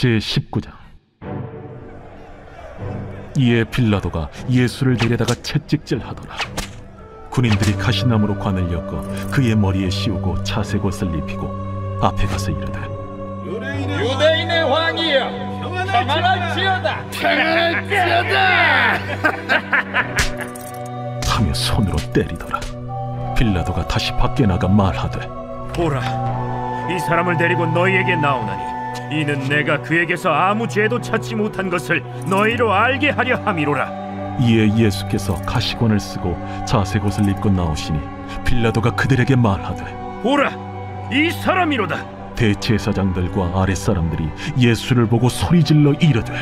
제19장. 이에 빌라도가 예수를 데려다가 채찍질하더라. 군인들이 가시나무로 관을 엮어 그의 머리에 씌우고 자색 옷을 입히고 앞에 가서 이르되, 유대인의 왕이여, 평안할지어다. 평안할지어다 하며 손으로 때리더라. 빌라도가 다시 밖에 나가 말하되, 보라, 이 사람을 데리고 너희에게 나오나니 이는 내가 그에게서 아무 죄도 찾지 못한 것을 너희로 알게 하려 함이로라. 이에 예수께서 가시관을 쓰고 자색 옷을 입고 나오시니 빌라도가 그들에게 말하되, 보라, 이 사람이로다. 대제사장들과 아랫사람들이 예수를 보고 소리질러 이르되,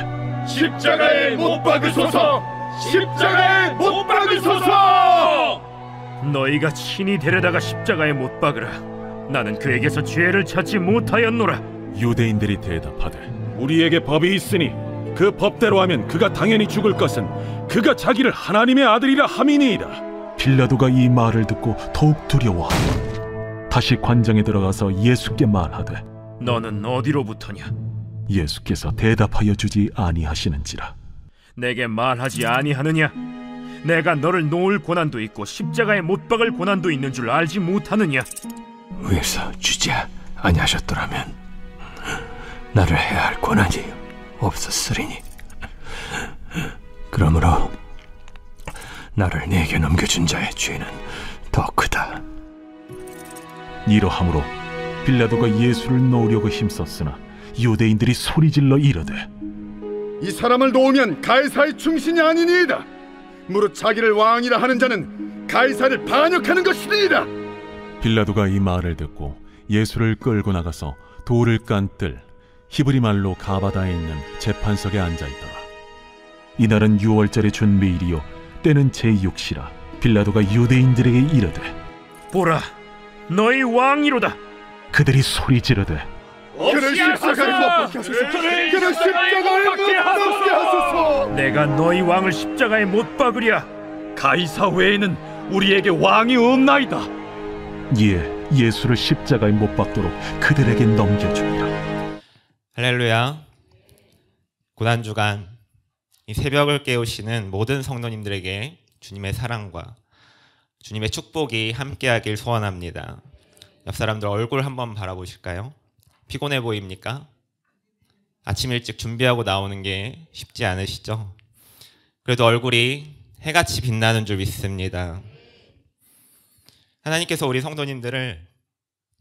십자가에 못 박으소서! 십자가에 못 박으소서! 너희가 친히 데려다가 십자가에 못 박으라. 나는 그에게서 죄를 찾지 못하였노라. 유대인들이 대답하되, 우리에게 법이 있으니 그 법대로 하면 그가 당연히 죽을 것은 그가 자기를 하나님의 아들이라 함이니이다. 빌라도가 이 말을 듣고 더욱 두려워하고 다시 관장에 들어가서 예수께 말하되, 너는 어디로부터냐? 예수께서 대답하여 주지 아니하시는지라. 내게 말하지 아니하느냐? 내가 너를 놓을 고난도 있고 십자가에 못 박을 고난도 있는 줄 알지 못하느냐? 위에서 주지 아니하셨더라면 나를 해야 할 권한이 없었으리니, 그러므로 나를 네게 넘겨준 자의 죄는 더 크다. 이러함으로 빌라도가 예수를 놓으려고 힘썼으나 유대인들이 소리질러 이르되, 이 사람을 놓으면 가이사의 충신이 아니니이다. 무릇 자기를 왕이라 하는 자는 가이사를 반역하는 것이니이다. 빌라도가 이 말을 듣고 예수를 끌고 나가서 돌을 깐 뜰 히브리 말로 가바다에 있는 재판석에 앉아있더라. 이날은 유월절의 준비일이요 때는 제6시라. 빌라도가 유대인들에게 이르되, 보라, 너희 왕이로다. 그들이 소리 지르되, 그를 십자가에 못 박게 하소서! 그를 십자가에 못 박게 하소서! 내가 너희 왕을 십자가에 못 박으랴. 가이사 외에는 우리에게 왕이 없나이다. 이에 예수를 십자가에 못 박도록 그들에게 넘겨주니라. 할렐루야. 고난주간 이 새벽을 깨우시는 모든 성도님들에게 주님의 사랑과 주님의 축복이 함께하길 소원합니다. 옆 사람들 얼굴 한번 바라보실까요? 피곤해 보입니까? 아침 일찍 준비하고 나오는 게 쉽지 않으시죠? 그래도 얼굴이 해같이 빛나는 줄 믿습니다. 하나님께서 우리 성도님들을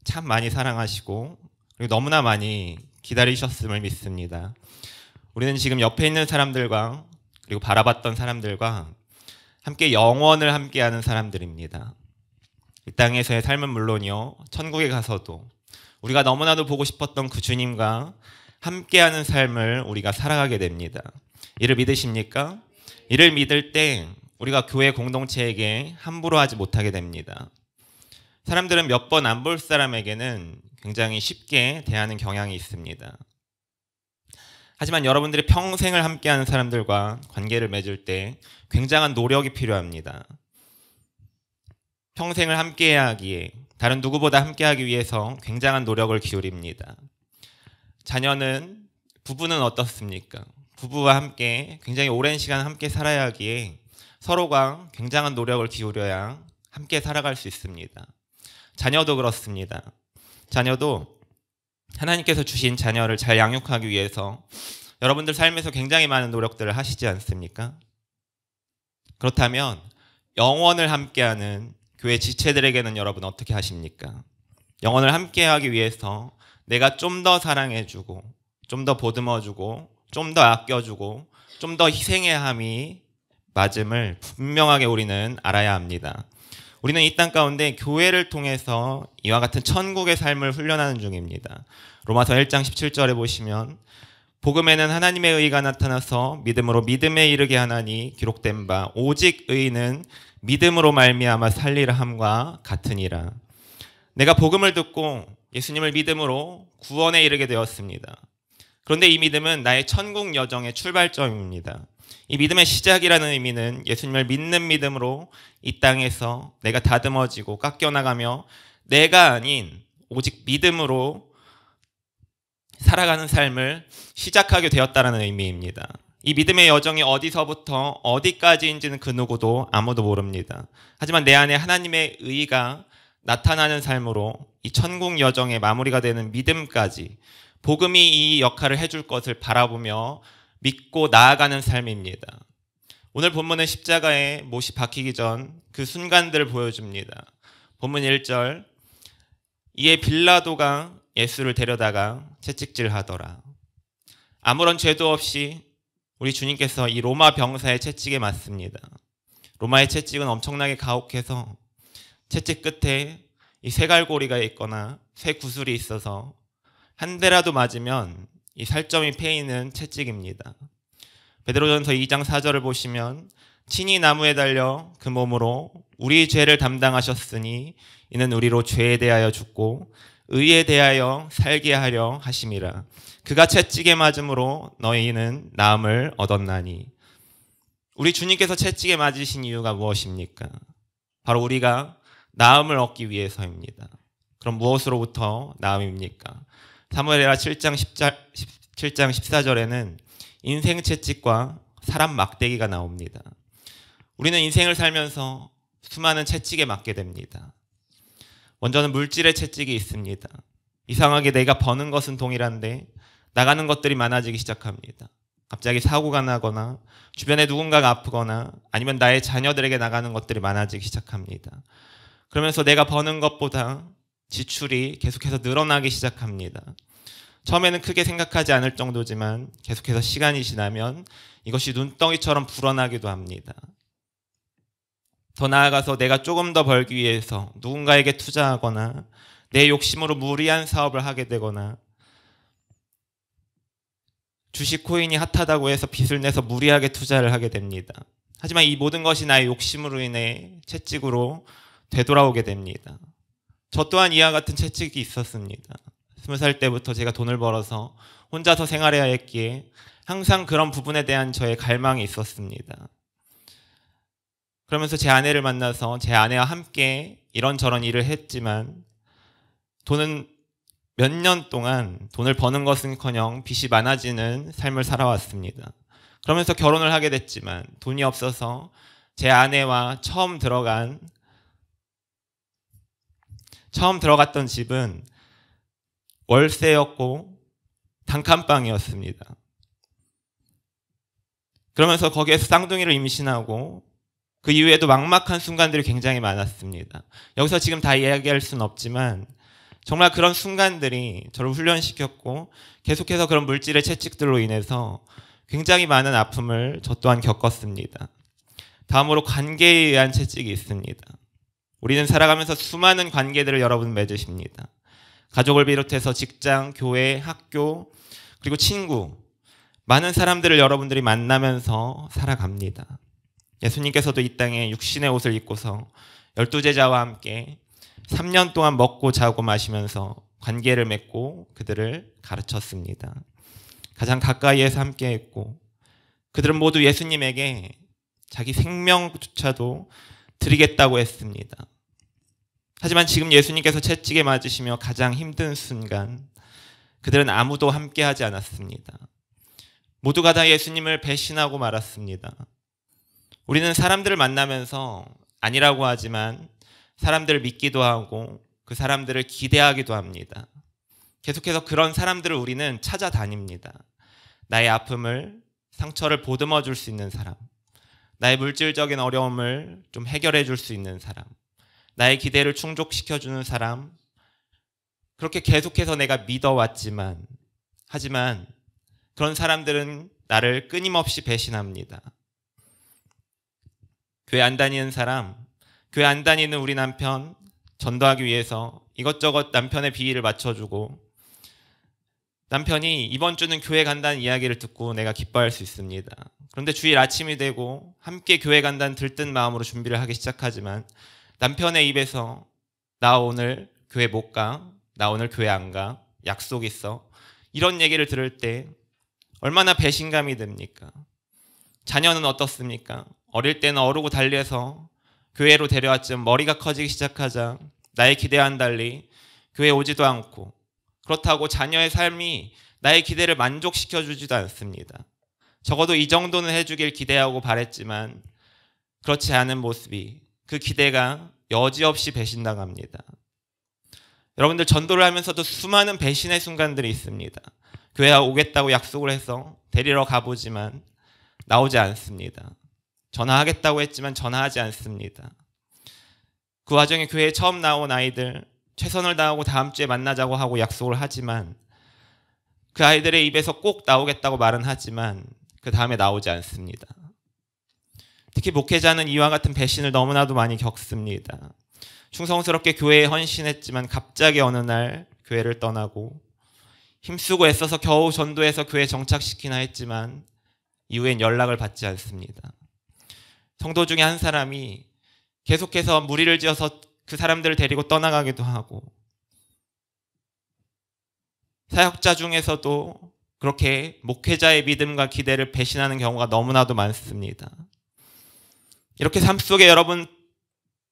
참 많이 사랑하시고 그리고 너무나 많이 기다리셨음을 믿습니다. 우리는 지금 옆에 있는 사람들과 그리고 바라봤던 사람들과 함께 영원을 함께하는 사람들입니다. 이 땅에서의 삶은 물론이요, 천국에 가서도 우리가 너무나도 보고 싶었던 그 주님과 함께하는 삶을 우리가 살아가게 됩니다. 이를 믿으십니까? 이를 믿을 때 우리가 교회 공동체에게 함부로 하지 못하게 됩니다. 사람들은 몇 번 안 볼 사람에게는 굉장히 쉽게 대하는 경향이 있습니다. 하지만 여러분들이 평생을 함께하는 사람들과 관계를 맺을 때 굉장한 노력이 필요합니다. 평생을 함께해야 하기에 다른 누구보다 함께하기 위해서 굉장한 노력을 기울입니다. 부부는 어떻습니까? 부부와 함께 굉장히 오랜 시간 함께 살아야 하기에 서로가 굉장한 노력을 기울여야 함께 살아갈 수 있습니다. 자녀도 그렇습니다. 자녀도 하나님께서 주신 자녀를 잘 양육하기 위해서 여러분들 삶에서 굉장히 많은 노력들을 하시지 않습니까? 그렇다면 영원을 함께하는 교회 지체들에게는 여러분 어떻게 하십니까? 영원을 함께하기 위해서 내가 좀 더 사랑해주고 좀 더 보듬어주고 좀 더 아껴주고 좀 더 희생해야 함이 맞음을 분명하게 우리는 알아야 합니다. 우리는 이 땅 가운데 교회를 통해서 이와 같은 천국의 삶을 훈련하는 중입니다. 로마서 1장 17절에 보시면 복음에는 하나님의 의가 나타나서 믿음으로 믿음에 이르게 하나니 기록된 바 오직 의는 믿음으로 말미암아 살리라 함과 같으니라. 내가 복음을 듣고 예수님을 믿음으로 구원에 이르게 되었습니다. 그런데 이 믿음은 나의 천국 여정의 출발점입니다. 이 믿음의 시작이라는 의미는 예수님을 믿는 믿음으로 이 땅에서 내가 다듬어지고 깎여나가며 내가 아닌 오직 믿음으로 살아가는 삶을 시작하게 되었다는 의미입니다. 이 믿음의 여정이 어디서부터 어디까지인지는 그 누구도 아무도 모릅니다. 하지만 내 안에 하나님의 의가 나타나는 삶으로 이 천국 여정의 마무리가 되는 믿음까지 복음이 이 역할을 해줄 것을 바라보며 믿고 나아가는 삶입니다. 오늘 본문은 십자가에 못이 박히기 전 그 순간들을 보여줍니다. 본문 1절, 이에 빌라도가 예수를 데려다가 채찍질하더라. 아무런 죄도 없이 우리 주님께서 이 로마 병사의 채찍에 맞습니다. 로마의 채찍은 엄청나게 가혹해서 채찍 끝에 이 쇠갈고리가 있거나 쇠구슬이 있어서 한 대라도 맞으면 이 살점이 패이는 채찍입니다. 베드로전서 2장 4절을 보시면 친히 나무에 달려 그 몸으로 우리 죄를 담당하셨으니 이는 우리로 죄에 대하여 죽고 의에 대하여 살게 하려 하심이라. 그가 채찍에 맞음으로 너희는 나음을 얻었나니. 우리 주님께서 채찍에 맞으신 이유가 무엇입니까? 바로 우리가 나음을 얻기 위해서입니다. 그럼 무엇으로부터 나음입니까? 사무엘하 7장 14절에는 인생 채찍과 사람 막대기가 나옵니다. 우리는 인생을 살면서 수많은 채찍에 맞게 됩니다. 먼저는 물질의 채찍이 있습니다. 이상하게 내가 버는 것은 동일한데 나가는 것들이 많아지기 시작합니다. 갑자기 사고가 나거나 주변에 누군가가 아프거나 아니면 나의 자녀들에게 나가는 것들이 많아지기 시작합니다. 그러면서 내가 버는 것보다 지출이 계속해서 늘어나기 시작합니다. 처음에는 크게 생각하지 않을 정도지만 계속해서 시간이 지나면 이것이 눈덩이처럼 불어나기도 합니다. 더 나아가서 내가 조금 더 벌기 위해서 누군가에게 투자하거나 내 욕심으로 무리한 사업을 하게 되거나 주식 코인이 핫하다고 해서 빚을 내서 무리하게 투자를 하게 됩니다. 하지만 이 모든 것이 나의 욕심으로 인해 채찍으로 되돌아오게 됩니다. 저 또한 이와 같은 채찍이 있었습니다. 20살 때부터 제가 돈을 벌어서 혼자서 생활해야 했기에 항상 그런 부분에 대한 저의 갈망이 있었습니다. 그러면서 제 아내를 만나서 제 아내와 함께 이런저런 일을 했지만 돈은 몇 년 동안 돈을 버는 것은커녕 빚이 많아지는 삶을 살아왔습니다. 그러면서 결혼을 하게 됐지만 돈이 없어서 제 아내와 처음 들어갔던 집은 월세였고 단칸방이었습니다. 그러면서 거기에서 쌍둥이를 임신하고 그 이후에도 막막한 순간들이 굉장히 많았습니다. 여기서 지금 다 이야기할 수는 없지만 정말 그런 순간들이 저를 훈련시켰고 계속해서 그런 물질의 채찍들로 인해서 굉장히 많은 아픔을 저 또한 겪었습니다. 다음으로 관계에 의한 채찍이 있습니다. 우리는 살아가면서 수많은 관계들을 여러분 맺으십니다. 가족을 비롯해서 직장, 교회, 학교, 그리고 친구, 많은 사람들을 여러분들이 만나면서 살아갑니다. 예수님께서도 이 땅에 육신의 옷을 입고서 12제자와 함께 3년 동안 먹고 자고 마시면서 관계를 맺고 그들을 가르쳤습니다. 가장 가까이에서 함께 했고 그들은 모두 예수님에게 자기 생명조차도 드리겠다고 했습니다. 하지만 지금 예수님께서 채찍에 맞으시며 가장 힘든 순간 그들은 아무도 함께 하지 않았습니다. 모두가 다 예수님을 배신하고 말았습니다. 우리는 사람들을 만나면서 아니라고 하지만 사람들을 믿기도 하고 그 사람들을 기대하기도 합니다. 계속해서 그런 사람들을 우리는 찾아다닙니다. 나의 아픔을, 상처를 보듬어 줄 수 있는 사람, 나의 물질적인 어려움을 좀 해결해 줄 수 있는 사람, 나의 기대를 충족시켜 주는 사람, 그렇게 계속해서 내가 믿어왔지만 하지만 그런 사람들은 나를 끊임없이 배신합니다. 교회 안 다니는 사람, 교회 안 다니는 우리 남편 전도하기 위해서 이것저것 남편의 비위를 맞춰주고 남편이 이번 주는 교회 간다는 이야기를 듣고 내가 기뻐할 수 있습니다. 그런데 주일 아침이 되고 함께 교회 간다는 들뜬 마음으로 준비를 하기 시작하지만 남편의 입에서 나 오늘 교회 못 가, 나 오늘 교회 안 가, 약속 있어, 이런 얘기를 들을 때 얼마나 배신감이 듭니까? 자녀는 어떻습니까? 어릴 때는 어르고 달려서 교회로 데려왔지만 머리가 커지기 시작하자 나의 기대와는 달리 교회에 오지도 않고, 그렇다고 자녀의 삶이 나의 기대를 만족시켜 주지도 않습니다. 적어도 이 정도는 해주길 기대하고 바랬지만 그렇지 않은 모습이, 그 기대가 여지없이 배신당합니다. 여러분들, 전도를 하면서도 수많은 배신의 순간들이 있습니다. 교회에 오겠다고 약속을 해서 데리러 가보지만 나오지 않습니다. 전화하겠다고 했지만 전화하지 않습니다. 그 와중에 교회에 처음 나온 아이들, 최선을 다하고 다음 주에 만나자고 하고 약속을 하지만 그 아이들의 입에서 꼭 나오겠다고 말은 하지만 그 다음에 나오지 않습니다. 특히 목회자는 이와 같은 배신을 너무나도 많이 겪습니다. 충성스럽게 교회에 헌신했지만 갑자기 어느 날 교회를 떠나고, 힘쓰고 애써서 겨우 전도해서 교회에 정착시키나 했지만 이후엔 연락을 받지 않습니다. 성도 중에 한 사람이 계속해서 무리를 지어서 그 사람들을 데리고 떠나가기도 하고, 사역자 중에서도 그렇게 목회자의 믿음과 기대를 배신하는 경우가 너무나도 많습니다. 이렇게 삶 속에 여러분,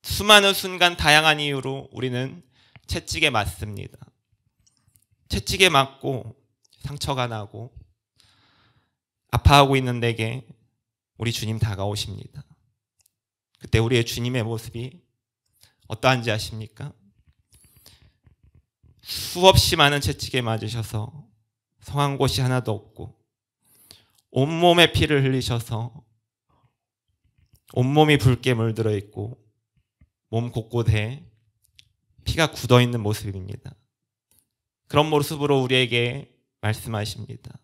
수많은 순간 다양한 이유로 우리는 채찍에 맞습니다. 채찍에 맞고 상처가 나고 아파하고 있는 내게 우리 주님 다가오십니다. 그때 우리의 주님의 모습이 어떠한지 아십니까? 수없이 많은 채찍에 맞으셔서 성한 곳이 하나도 없고 온몸에 피를 흘리셔서 온몸이 붉게 물들어 있고 몸 곳곳에 피가 굳어 있는 모습입니다. 그런 모습으로 우리에게 말씀하십니다.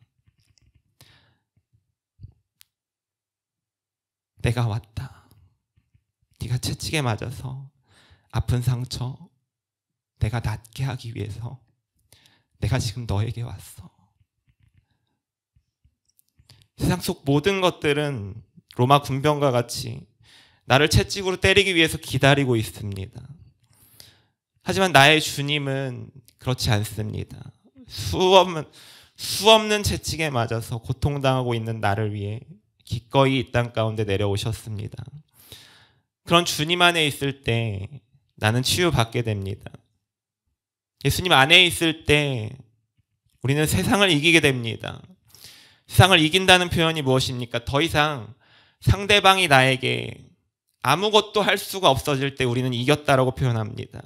내가 왔다. 네가 채찍에 맞아서 아픈 상처 내가 낫게 하기 위해서 내가 지금 너에게 왔어. 세상 속 모든 것들은 로마 군병과 같이 나를 채찍으로 때리기 위해서 기다리고 있습니다. 하지만 나의 주님은 그렇지 않습니다. 수없는 채찍에 맞아서 고통당하고 있는 나를 위해 기꺼이 이 땅 가운데 내려오셨습니다. 그런 주님 안에 있을 때 나는 치유받게 됩니다. 예수님 안에 있을 때 우리는 세상을 이기게 됩니다. 세상을 이긴다는 표현이 무엇입니까? 더 이상 상대방이 나에게 아무것도 할 수가 없어질 때 우리는 이겼다라고 표현합니다.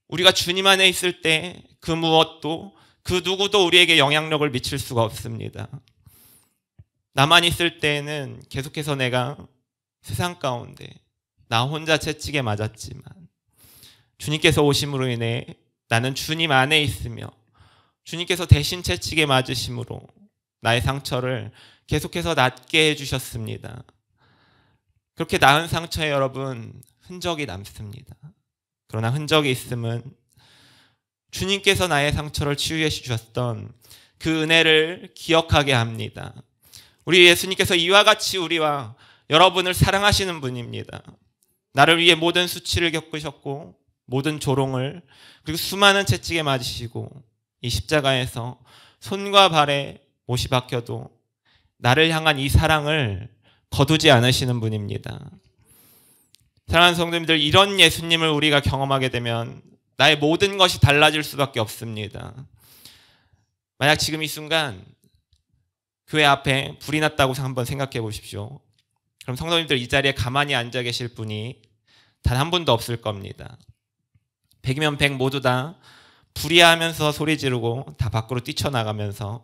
우리가 주님 안에 있을 때 그 무엇도, 그 누구도 우리에게 영향력을 미칠 수가 없습니다. 나만 있을 때에는 계속해서 내가 세상 가운데 나 혼자 채찍에 맞았지만 주님께서 오심으로 인해 나는 주님 안에 있으며 주님께서 대신 채찍에 맞으심으로 나의 상처를 계속해서 낫게 해주셨습니다. 그렇게 나은 상처에 여러분 흔적이 남습니다. 그러나 흔적이 있음은 주님께서 나의 상처를 치유해 주셨던 그 은혜를 기억하게 합니다. 우리 예수님께서 이와 같이 우리와 여러분을 사랑하시는 분입니다. 나를 위해 모든 수치를 겪으셨고 모든 조롱을, 그리고 수많은 채찍에 맞으시고 이 십자가에서 손과 발에 못이 박혀도 나를 향한 이 사랑을 거두지 않으시는 분입니다. 사랑하는 성도님들, 이런 예수님을 우리가 경험하게 되면 나의 모든 것이 달라질 수밖에 없습니다. 만약 지금 이 순간 교회 앞에 불이 났다고 한번 생각해 보십시오. 그럼 성도님들, 이 자리에 가만히 앉아 계실 분이 단 한 분도 없을 겁니다. 100이면 100 모두 다 불이야 하면서 소리 지르고 다 밖으로 뛰쳐나가면서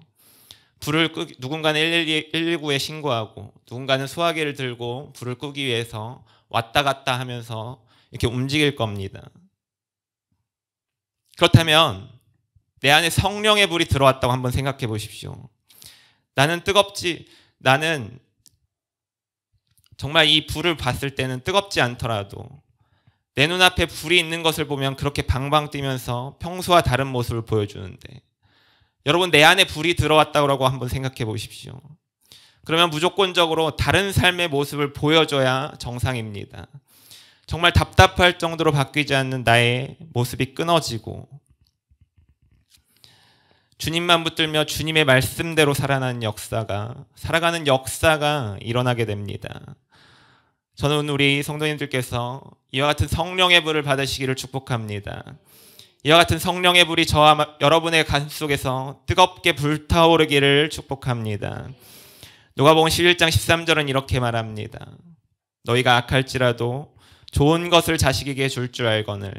불을 누군가는 119에 신고하고 누군가는 소화기를 들고 불을 끄기 위해서 왔다 갔다 하면서 이렇게 움직일 겁니다. 그렇다면 내 안에 성령의 불이 들어왔다고 한번 생각해 보십시오. 나는 정말 이 불을 봤을 때는 뜨겁지 않더라도 내 눈앞에 불이 있는 것을 보면 그렇게 방방 뛰면서 평소와 다른 모습을 보여주는데, 여러분 내 안에 불이 들어왔다고 한번 생각해 보십시오. 그러면 무조건적으로 다른 삶의 모습을 보여줘야 정상입니다. 정말 답답할 정도로 바뀌지 않는 나의 모습이 끊어지고 주님만 붙들며 주님의 말씀대로 살아가는 역사가 일어나게 됩니다. 저는 우리 성도님들께서 이와 같은 성령의 불을 받으시기를 축복합니다. 이와 같은 성령의 불이 저와 여러분의 가슴 속에서 뜨겁게 불타오르기를 축복합니다. 누가복음 11장 13절은 이렇게 말합니다. 너희가 악할지라도 좋은 것을 자식에게 줄 줄 알거늘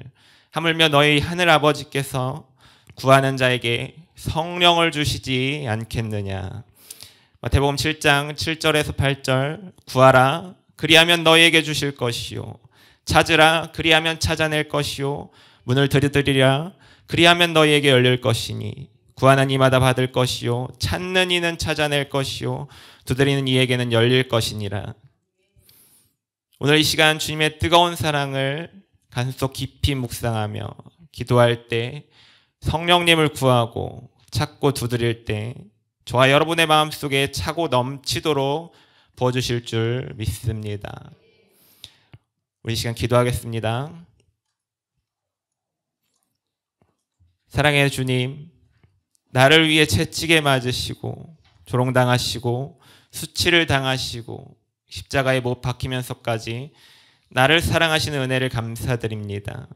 하물며 너희 하늘 아버지께서 구하는 자에게 성령을 주시지 않겠느냐. 마태복음 7장 7절에서 8절 구하라 그리하면 너희에게 주실 것이요 찾으라 그리하면 찾아낼 것이요 문을 들이리라 그리하면 너희에게 열릴 것이니 구하는 이마다 받을 것이요 찾는 이는 찾아낼 것이요 두드리는 이에게는 열릴 것이니라. 오늘 이 시간 주님의 뜨거운 사랑을 가슴속 깊이 묵상하며 기도할 때 성령님을 구하고 찾고 두드릴 때 저와 여러분의 마음속에 차고 넘치도록 부어주실 줄 믿습니다. 우리 이 시간 기도하겠습니다. 사랑의 주님, 나를 위해 채찍에 맞으시고 조롱당하시고 수치를 당하시고 십자가에 못 박히면서까지 나를 사랑하시는 은혜를 감사드립니다.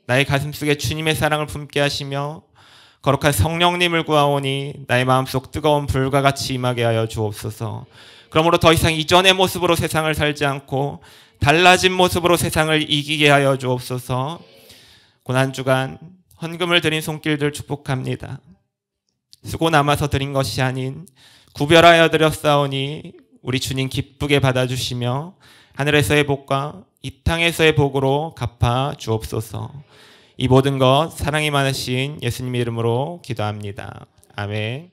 나의 가슴속에 주님의 사랑을 품게 하시며 거룩한 성령님을 구하오니 나의 마음속 뜨거운 불과 같이 임하게 하여 주옵소서. 그러므로 더 이상 이전의 모습으로 세상을 살지 않고 달라진 모습으로 세상을 이기게 하여 주옵소서. 고난 주간 헌금을 드린 손길들 축복합니다. 수고 남아서 드린 것이 아닌 구별하여 드렸사오니 우리 주님 기쁘게 받아주시며 하늘에서의 복과 이 땅에서의 복으로 갚아 주옵소서. 이 모든 것 사랑이 많으신 예수님의 이름으로 기도합니다. 아멘.